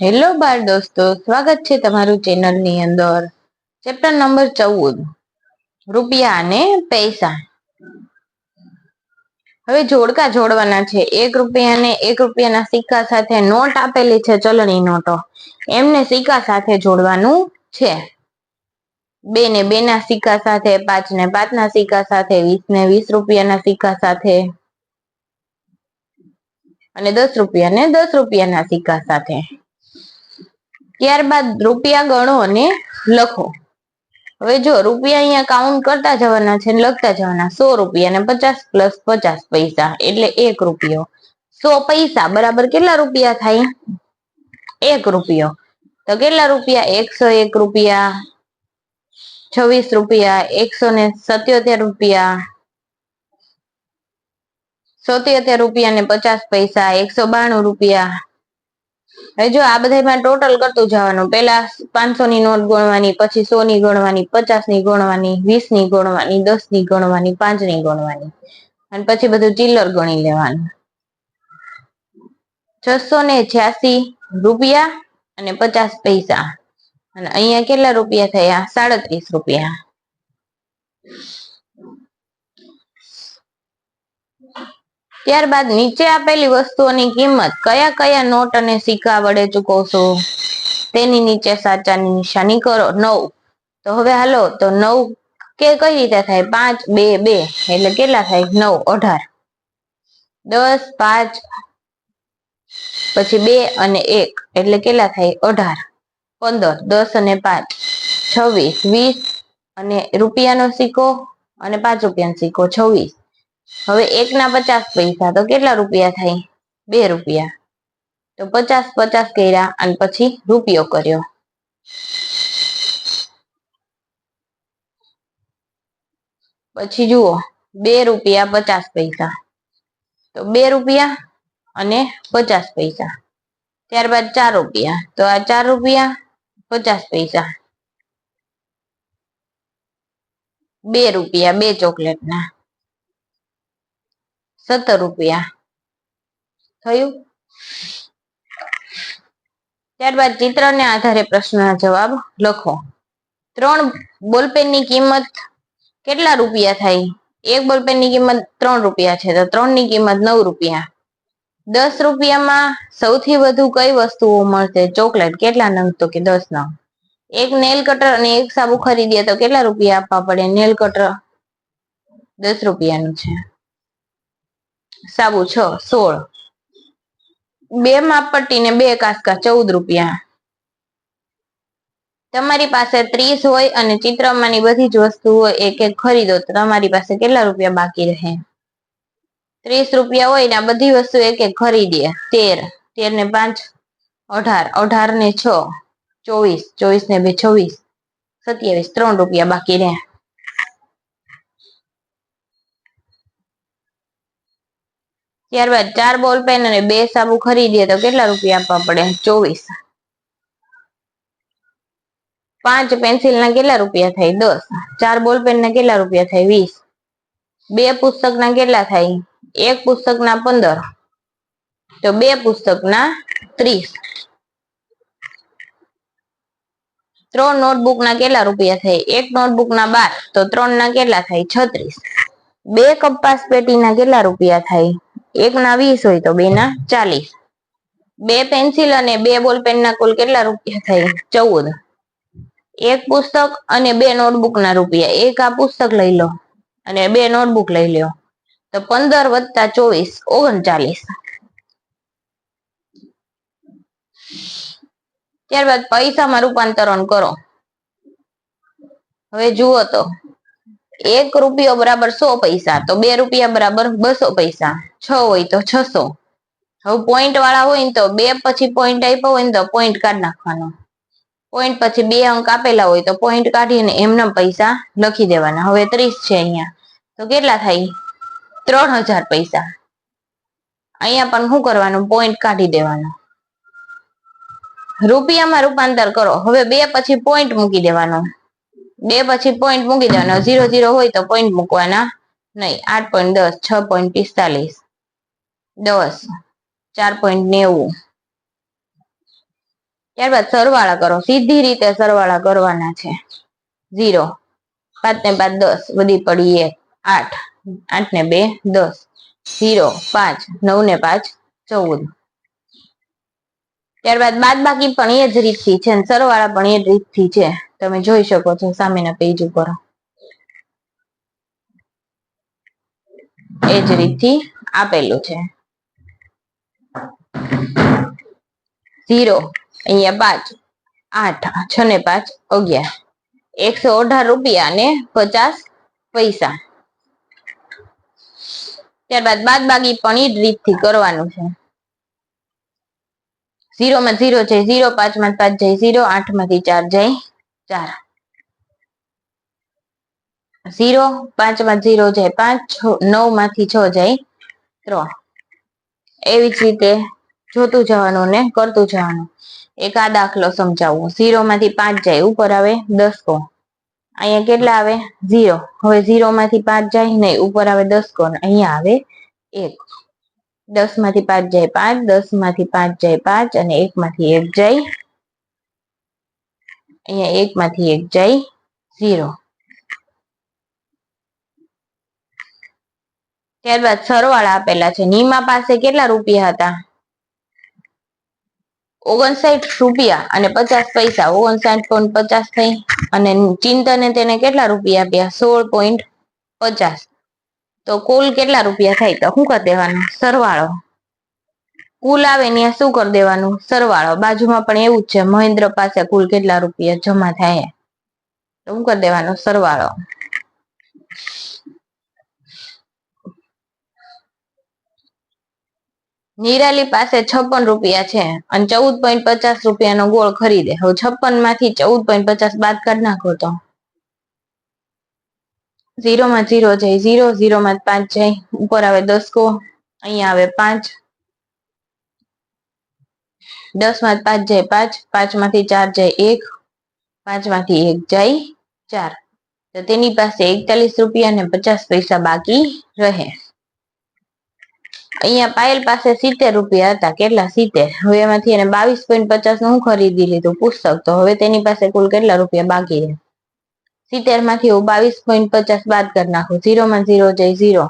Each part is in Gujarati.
હેલો બાળ દોસ્તો, સ્વાગત છે તમારું ચેનલ ની અંદર. ચેપ્ટર નંબર 14, રૂપિયા અને પૈસા. હવે જોડકા જોડવાના છે. 1 રૂપિયા ને 1 રૂપિયાના સિક્કા સાથે નોટ આપેલી છે, ચલણી નોટો, એમને સિક્કા સાથે જોડવાનું છે. 2 ને 2 ના સિક્કા સાથે, 5 ને 5 ના સિક્કા સાથે, 20 ને 20 રૂપિયાના સિક્કા સાથે અને 10 રૂપિયા ને 10 રૂપિયાના સિક્કા સાથે. ત્યારબાદ રૂપિયા ગણો અને લખો. હવે જો રૂપિયા અહીંયા કાઉન્ટ કરતા જવાના છે, લખતા જવાના. 100 રૂપિયા ને 50 પ્લસ 50 પૈસા એટલે 1 રૂપિયો. 100 પૈસા બરાબર કેટલા રૂપિયા થાય? 1 રૂપિયો. તો કેટલા રૂપિયા? 101 રૂપિયા, 26 રૂપિયા, 177 રૂપિયા, 77 રૂપિયા ને 50 પૈસા, 192 રૂપિયા. હવે જો આ બધામાં ટોટલ કરતું જવાનું. પેલા 500 ની નોટ ગણવાની, પછી 100 ની ગણવાની, 50 ની ગણવાની, 20 ની ગણવાની, 10 ની ગણવાની, 5 ની ગણવાની અને પછી બધું ચિલ્લર ગણી લેવાનું. 686 રૂપિયા અને 50 પૈસા અને અહીંયા કેટલા રૂપિયા થયા? 37 રૂપિયા. ત્યારબાદ નીચે આપેલી વસ્તુઓની કિંમત કયા કયા નોટ અને સિક્કા વડે ચૂકવશો તેની નીચે સાચાની નિશાની કરો. 9. તો હવે હાલો, તો 9 કે કઈ રીતે થાય? 5 2 2 એટલે કેટલા થાય? 9 18. 10 5 પછી 2 અને 1 એટલે કેટલા થાય? 18. 15 10 અને 5 26 20 અને રૂપિયાનો સિક્કો અને 5 રૂપિયાનો સિક્કો 26. હવે 1 ના 50 પૈસા તો કેટલા રૂપિયા થાય? 2 રૂપિયા. તો 50 50 કર્યા અને પછી રૂપિયો કર્યો. પછી જુઓ, 2 રૂપિયા 50 પૈસા, તો 2 રૂપિયા અને 50 પૈસા. ત્યારબાદ 4 રૂપિયા, તો આ 4 રૂપિયા 50 પૈસા. 2 રૂપિયા 2 ચોકલેટના 17 રૂપિયા થયું. ત્યારબાદ ચિત્રને આધારે પ્રશ્નના જવાબ લખો. 3 બોલપેનની કિંમત કેટલા રૂપિયા થાય? 1 બોલપેનની કિંમત 3 રૂપિયા છે, તો 3 ની કિંમત 9 રૂપિયા. 10 રૂપિયામાં સૌથી વધુ કઈ વસ્તુઓ મળશે? ચોકલેટ. કેટલા નંગ? તો કે 10 નંગ. 1 નેલ કટર અને 1 સાબુ ખરીદીએ તો કેટલા રૂપિયા આપવા પડે? નેલ કટર 10 રૂપિયાનું છે, સાબુ 6 16. 2 માપપટ્ટી ને 2 કાસ્કા 14 રૂપિયા. તમારી પાસે 30 હોય અને ચિત્રમાંની બધી જ વસ્તુઓ એક એક ખરીદો તો તમારી પાસે કેટલા રૂપિયા બાકી રહે? 30 રૂપિયા હોય ને આ બધી વસ્તુ એક એક ખરીદીએ. 13 13 ને 5 18 18 ને 6 24 24 ને 2 26 27 3 રૂપિયા બાકી રહે. ત્યારબાદ 4 બોલ પેન અને 2 સાબુ ખરીદીએ તો કેટલા રૂપિયા આપવા પડે? 24. 5 પેન્સિલ ના કેટલા રૂપિયા થાય? 10. 4 બોલ પેન ના કેટલા રૂપિયા થાય? 20. 2 પુસ્તક ના કેટલા થાય? 1 પુસ્તક ના 15, તો 2 પુસ્તક ના 30. 3 નોટબુક ના કેટલા રૂપિયા થાય? 1 નોટબુક ના 12, તો 3 ના કેટલા થાય? 36. 2 કપાસ પેટી ના કેટલા રૂપિયા થાય? 1 ના 20 હોય તો 2 ના 40. 2 પેન્સિલ અને 2 બોલ પેન ના કુલ કેટલા રૂપિયા થાય? 14. 1 પુસ્તક અને 2 નોટબુક ના રૂપિયા. 1 આ પુસ્તક લઈ લો અને 2 નોટબુક લઈ લો તો 15 વત્તા 24 39. ત્યારબાદ પૈસામાં રૂપાંતરણ કરો. હવે જુઓ તો 1 રૂપિયો બરાબર 100 પૈસા, તો 2 રૂપિયા બરાબર 200 પૈસા. 6 હોય તો 600. હવે પોઈન્ટ વાળા હોય ને તો 2 પછી પોઈન્ટ આપ્યો હોય ને તો પોઈન્ટ કાઢી નાખવાનો. પોઈન્ટ પછી 2 અંક આપેલા હોય તો પોઈન્ટ કાઢીને એમના પૈસા લખી દેવાના. હવે 30 છે અહીંયા, તો કેટલા થાય? 3000 પૈસા. અહીંયા પણ શું કરવાનું? પોઈન્ટ કાઢી દેવાનો. રૂપિયામાં રૂપાંતર કરો. હવે 2 પછી પોઈન્ટ મૂકી દેવાનો. 2 પછી પોઈન્ટ મૂકી દેવાનો. 0 0 હોય તો પોઈન્ટ મૂકવાના નહીં. 8.10 6.45 10 4.90 ત્યારબાદ સરવાળા કરો, સીધી રીતે સરવાળા કરવાના છે. 0, 5 ને 5 10, વધી પડી 1, 8, 8 ને 2 10, 0, 5, 9 ને 5 14. ત્યારબાદ બાદ બાકી પણ એ જ રીતથી છે, સરવાળા પણ એ જ રીતથી છે. તમે જોઈ શકો છો સામેના પેજ ઉપર. એ જ રીતથી આપેલું છે. 0, અહીંયા 5, 8, 6 ને 5 11, 118 રૂપિયા ને 50 પૈસા. ત્યારબાદ બાદ બાકી પણ એ જ રીતથી કરવાનું છે. 0 માં 0 જાય 0, 5 માં 5 જાય 0, 8 માંથી 4 જાય 4, 0, 5 માં 0 જાય 5, 9 માંથી 6 જાય 3. એવી જ રીતે જોતું જવાનું ને કરતું જવાનું. એક આ દાખલો સમજાવું. 0 માંથી 5 જાય, ઉપર આવે 10 કો. અહીંયા કેટલા આવે? 0. હવે 0 માંથી 5 જાય નહીં, ઉપર આવે 10 કો, અહીંયા આવે 1. 10 માંથી 5 જાય 5, 10 માંથી 5 જાય 5, અને 1 માંથી 1 જાય, અહીંયા 1 માંથી 1 જાય 0. ત્યારબાદ સરવાળા આપેલા છે. નીમા પાસે કેટલા રૂપિયા હતા? 59 રૂપિયા અને 50 પૈસા. 59.50 થઈ. અને ચિંતને તેને કેટલા રૂપિયા આપ્યા? 16.50. તો કુલ કેટલા રૂપિયા થાય? તો શું કરી દેવાનું? સરવાળો. કુલ આવે ત્યાં શું કરી દેવાનું? સરવાળો. બાજુમાં પણ એવું જ છે, મહેન્દ્ર પાસે કુલ કેટલા રૂપિયા જમા થાય, તો શું કરી દેવાનું? સરવાળો. નિરાલી પાસે 56 રૂપિયા છે અને 14.50 રૂપિયાનો ગોળ ખરીદે. હવે 56 માંથી 14.50 બાદ કાઢી નાખો તો 0 માં 0 જાય 0, 0 માં 5 જાય, ઉપર આવે 10 કો, અહીંયા આવે 5, 10 માં 5 જાય 5, 5 માંથી 4 જાય 1, 5 માંથી 1 જાય 4. તો તેની પાસે 41 રૂપિયા ને 50 પૈસા બાકી રહે. અહીંયા પાયલ પાસે 70 રૂપિયા હતા. કેટલા? 70. હવે એમાંથી એને 22.50 નું ખરીદી લીધું? પુસ્તક. તો હવે તેની પાસે કુલ કેટલા રૂપિયા બાકી રહે? 70 માંથી હું 22.50 બાદ કરી નાખું. 0 માં 0 જાય 0,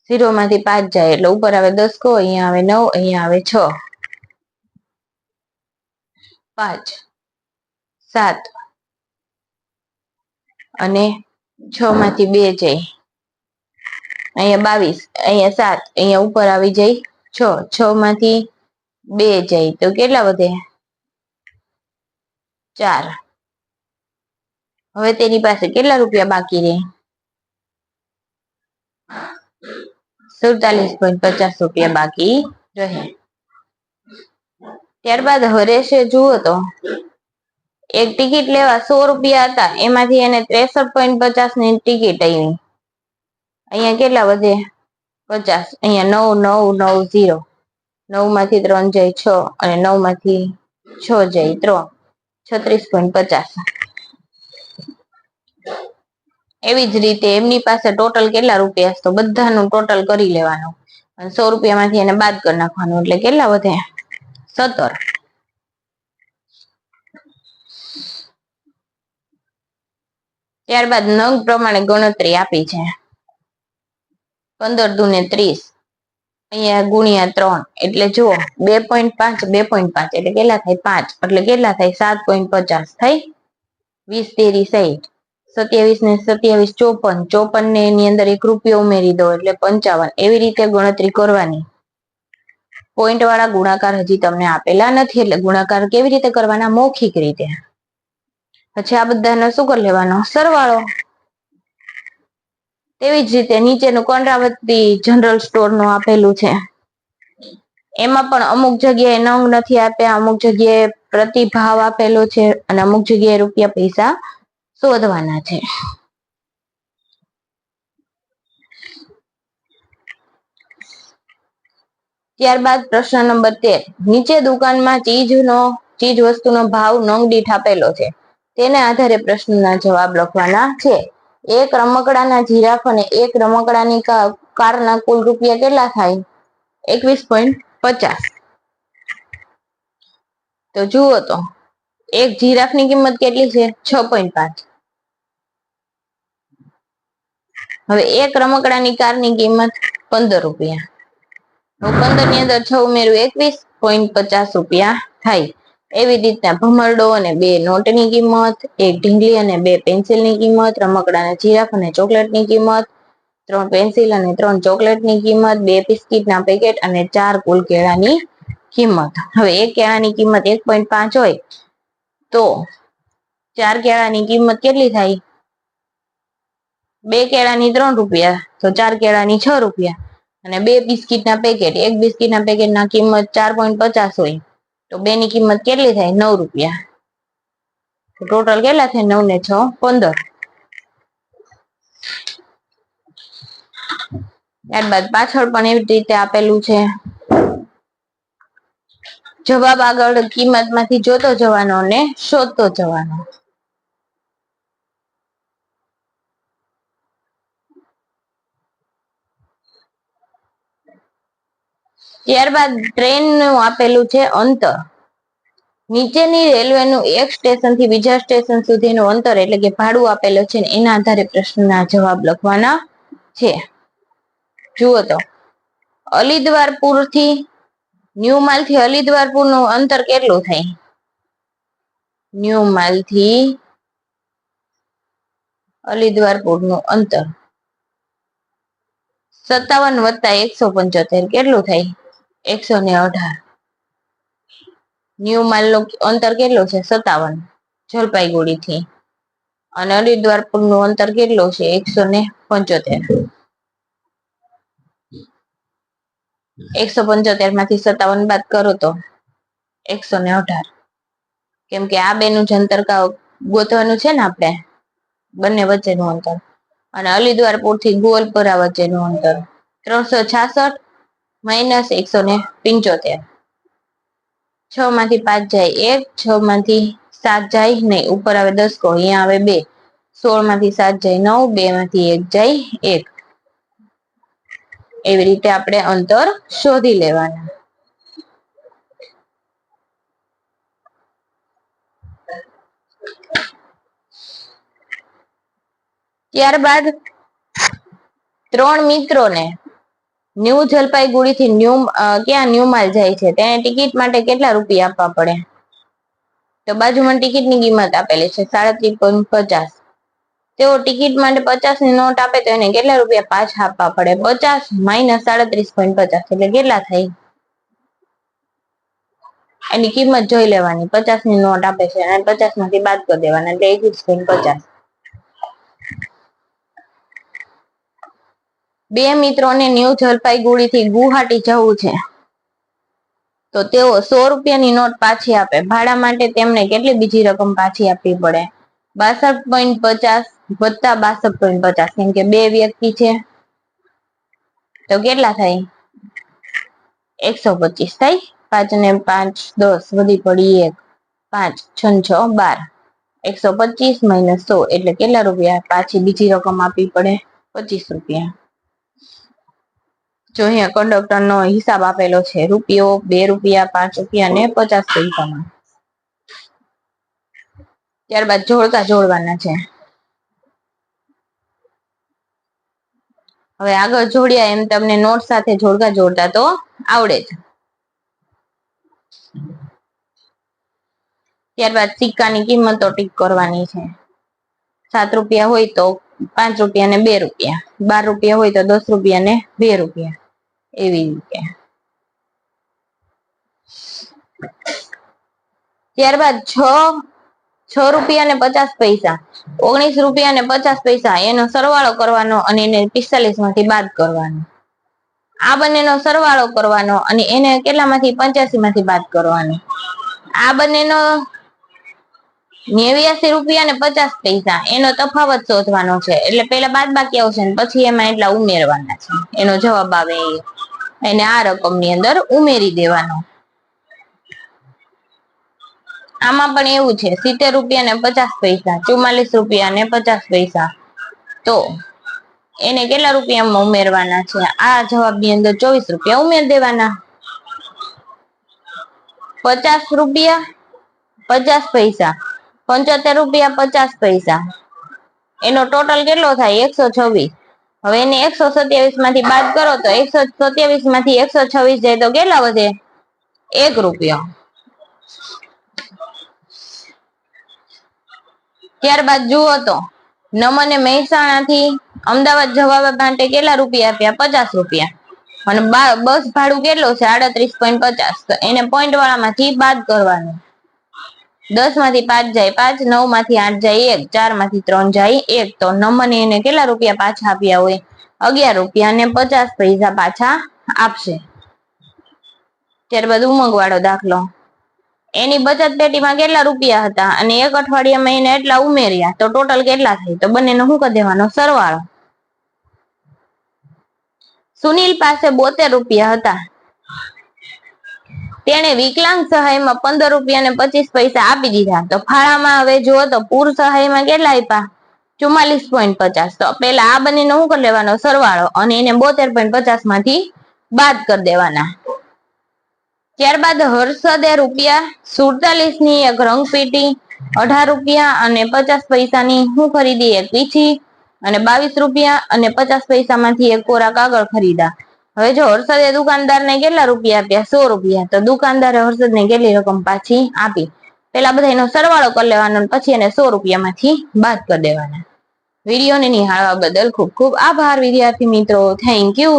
0 માંથી 5 જાય એટલે ઉપર આવે 10 કો, અહીંયા આવે 9, અહીંયા આવે 6, 5, 7, અને 6 માંથી 2 જાય, અહીંયા 22, અહીંયા 7, અહીંયા ઉપર આવી જાય 6, 6 માંથી 2 જાય તો કેટલા વધે? 4. હવે તેની પાસે કેટલા રૂપિયા બાકી રહે? 47.50 રૂપિયા બાકી રહે. ત્યારબાદ હરેશે જુઓ તો એક ટિકિટ લેવા 100 રૂપિયા હતા, એમાંથી એને 63.50 ની ટિકિટ આવી. અહીંયા કેટલા વધે? 50. અહીંયા 9, 9, 9, 0, 9 માંથી 3 જાય 6, અને 9 માંથી 6 જાય 3, 36.50. એવી જ રીતે એમની પાસે ટોટલ કેટલા રૂપિયા? તો બધાનું ટોટલ કરી લેવાનું અને 100 રૂપિયા માંથી એને બાદ કરી નાખવાનું, એટલે કેટલા વધે? 17. ત્યારબાદ નંગ પ્રમાણે ગણતરી આપી છે. 15 દુને 30, અહીંયા ગુણ્યા 3, એટલે જો 2.5, 2.5 એટલે કેટલા થાય? 5, એટલે કેટલા થાય? 7.50 થઈ. 20 તેરી 60, 27 ને 27 54, 54 ને એની અંદર 1 રૂપિયો ઉમેરી દો એટલે 55. એવી રીતે ગણતરી કરવાની. પોઈન્ટ વાળા ગુણાકાર હજી તમને આપેલા નથી, એટલે ગુણાકાર કેવી રીતે કરવાના? મૌખિક રીતે. પછી આ બધાનો શું કરી લેવાનો? સરવાળો. તેવી જ રીતે નીચેનું કંડરાવતી જનરલ સ્ટોર નું આપેલું છે. એમાં પણ અમુક જગ્યાએ નંગ નથી આપ્યા, અમુક જગ્યાએ પ્રતિભાવ આપેલો છે, અને અમુક જગ્યાએ રૂપિયા પૈસા શોધવાના છે. ત્યારબાદ પ્રશ્ન નંબર 13. નીચે દુકાનમાં ચીજ વસ્તુનો ભાવ નંગ દીઠ આપેલો છે. તેને આધારે પ્રશ્નના જવાબ લખવાના છે. એક રમકડાના જીરાફ અને એક રમકડાની કારના કુલ રૂપિયા કેટલા થાય? 21.50. તો જુઓ તો એક જીરાફની કિંમત કેટલી છે? 6.5. હવે એક રમકડાની કારની કિંમત 15 રૂપિયા. હવે 15 ની અંદર 6 ઉમેરું 21.50 રૂપિયા થાય. એવી રીતના ભમરડો અને 2 નોટની કિંમત, એક ઢીંગલી અને 2 પેન્સિલની કિંમત, રમકડાના જીરાફ અને ચોકલેટની કિંમત, 3 પેન્સિલ અને 3 ચોકલેટની કિંમત, 2 બિસ્કીટના પેકેટ અને 4 કુલ કેળાની કિંમત. હવે એક કેળાની કિંમત 1.5 હોય તો 4 કેળાની કિંમત કેટલી થાય? 2 કેળાની 3 રૂપિયા, તો 4 કેળાની 6 રૂપિયા. અને 2 બિસ્કીટના પેકેટ, એક બિસ્કીટના પેકેટના કિંમત 4.50 હોય તો 2 ની કિંમત કેટલી થાય? 9 રૂપિયા. ટોટલ કેટલા થાય? 9 ને 6 15. ત્યારબાદ પાછળ પણ એવી રીતે આપેલું છે. જવાબ આગળ કિંમત માંથી જોતો જવાનો અને શોધતો જવાનો. ત્યારબાદ ટ્રેન નું આપેલું છે અંતર. નીચેની રેલવેનું એક સ્ટેશન થી બીજા સ્ટેશન સુધીનું અંતર એટલે કે ભાડું આપેલું છે, એના આધારે પ્રશ્નના જવાબ લખવાના છે. જુઓ તો અલીદ્વારપુર થી ન્યુ માલ થી અલીદ્વારપુર નું અંતર કેટલું થાય? ન્યુ માલ થી અલીદ્વારપુર નું અંતર 57 + 175 કેટલું થાય? 118. ન્યુ માલ નું અંતર કેટલું છે? 57 જલપાઈગુડી થી. અને અલીદ્વારપુર નું અંતર કેટલું છે? 175. 175 માંથી 57 બાદ કરો તો 118. કેમ કે આ બે નું જ અંતર ગોતવાનું છે ને આપણે, બંને વચ્ચેનું અંતર. અને અલીદ્વારપુર થી ગોલપરા વચ્ચેનું અંતર 366 - 175. 6 માંથી 5 જાય 1, 6 માંથી 7 જાય નહીં, ઉપર આવે 10 કો, અહીંયા આવે 2. 16 માંથી 7 જાય 9, 2 માંથી 1 જાય 1. એવી રીતે આપણે અંતર શોધી લેવાના. ત્યારબાદ 3 મિત્રોને ન્યુ જલપાઈગુડી થી ક્યાં ન્યુ માલ જાય છે, તેને ટિકિટ માટે કેટલા રૂપિયા આપવા પડે? તો બાજુમાં ટિકિટ ની કિંમત આપેલી છે 37.50. તેઓ ટિકિટ માટે 50 ની નોટ આપે તો એને કેટલા રૂપિયા પાછા આપવા પડે? 50 - 37.50 એટલે કેટલા થાય? એની કિંમત જોઈ લેવાની. 50 ની નોટ આપે છે અને 50 માંથી બાદ કરી દેવાના એટલે 21.50. 2 મિત્રોને ન્યુ જલપાઈગુડી થી ગુવાહાટી જવું છે, તો તેઓ 100 રૂપિયાની નોટ પાછી આપે. ભાડા માટે તેમને કેટલી બીજી રકમ પાછી આપવી પડે? 62.50 + 62.50. કેમ કે 2 વ્યક્તિ છે તો કેટલા થાય? 125 થાય. 5 ને 5 10, વધી પડી 1, 5 6 ને 6 12. 125 - 100 એટલે કેટલા રૂપિયા પાછી બીજી રકમ આપવી પડે? 25 રૂપિયા. જો અહીંયા કંડક્ટર નો હિસાબ આપેલો છે, રૂપિયો, 2 રૂપિયા, 5 રૂપિયા અને 50 પૈસામાં. ત્યારબાદ જોડકા જોડવાના છે. હવે આગળ જોડ્યા એમ તમને નોટ સાથે જોડકા જોડતા તો આવડે જ. ત્યારબાદ સિક્કાની કિંમતો ટીક કરવાની છે. 7 રૂપિયા હોય તો 5 રૂપિયા ને 2 રૂપિયા, 12 રૂપિયા હોય તો 10 રૂપિયા ને 2 રૂપિયા, એવી રીતે. ત્યારબાદ 6 રૂપિયા ને 50 પૈસા, 19 રૂપિયા ને 50 પૈસા એનો સરવાળો કરવાનો અને એને 45 માંથી બાદ કરવાનો. આ બંનેનો સરવાળો કરવાનો અને એને કેટલામાંથી 85 માંથી બાદ કરવાનો. આ બંનેનો 89 રૂપિયા ને 50 પૈસા એનો તફાવત શોધવાનો છે. એટલે પેલા બાદ બાકી આવશે ને પછી એમાં એટલા ઉમેરવાના છે. એનો જવાબ આવે એને આ રકમ ની અંદર ઉમેરી દેવાનો. આમાં પણ એવું છે. 70 રૂપિયા ને 50 પૈસા, 44 રૂપિયા ને 50 પૈસા, તો એને કેટલા રૂપિયામાં ઉમેરવાના છે? આ જવાબ ની અંદર 24 રૂપિયા ઉમેર દેવાના. 50 રૂપિયા 50 પૈસા, 75 રૂપિયા 50 પૈસા, એનો ટોટલ કેટલો થાય? 126. હવે એને 127 માંથી બાદ કરો તો 127 માંથી 126 જાય તો કેટલા વધે? 1 રૂપિયો. ત્યારબાદ જુઓ તો નમને મહેસાણા થી અમદાવાદ જવા માટે કેટલા રૂપિયા આપ્યા? 50 રૂપિયા. અને બસ ભાડું કેટલું છે? 38.50. તો એને પોઈન્ટ વાળામાંથી બાદ કરવાનું. 10 માંથી 5 જાય 5, 9 માંથી 8 જાય 1, 4 માંથી 3 જાય 1. તો નમને એને કેટલા રૂપિયા પાછા આપ્યા હોય? 11 રૂપિયા અને 50 પૈસા પાછા આપશે. ત્યારબાદ ઉમંગ વાળો દાખલો. એની બચત પેટીમાં કેટલા રૂપિયા હતા અને એક અઠવાડિયામાં એને એટલા ઉમેર્યા, તો ટોટલ કેટલા થાય? તો બંનેનો શું કરી દેવાનો? સરવાળો. સુનિલ પાસે 72 રૂપિયા હતા. તેણે વિકલાંગ સહાયમાં 15 રૂપિયા અને 25 પૈસા આપી દીધા. તો ફાળામાં હવે જુઓ તો પૂર સહાયમાં કેટલા આપ્યા? 44.50. તો પેલા આ બંનેનો શું કરી લેવાનો? સરવાળો. અને એને 72.50 માંથી બાદ કરી દેવાના. ત્યારબાદ હર્ષદે ₹47 ની એક રંગપેટી, 18 રૂપિયા અને 50 પૈસાની શું ખરીદી? એક પીછી, અને 22 રૂપિયા અને 50 પૈસા માંથી એક કોરા કાગળ ખરીદા. હવે જો હર્ષદે દુકાનદારને કેટલા રૂપિયા આપ્યા? 100 રૂપિયા. તો દુકાનદારે હર્ષદને કેટલી રકમ પાછી આપી? પેલા બધા એનો સરવાળો કરી લેવાનો, પછી એને 100 રૂપિયામાંથી બાદ કરી દેવાના. વિડીયોને નિહાળવા બદલ ખૂબ ખૂબ આભાર વિદ્યાર્થી મિત્રો. Thank you.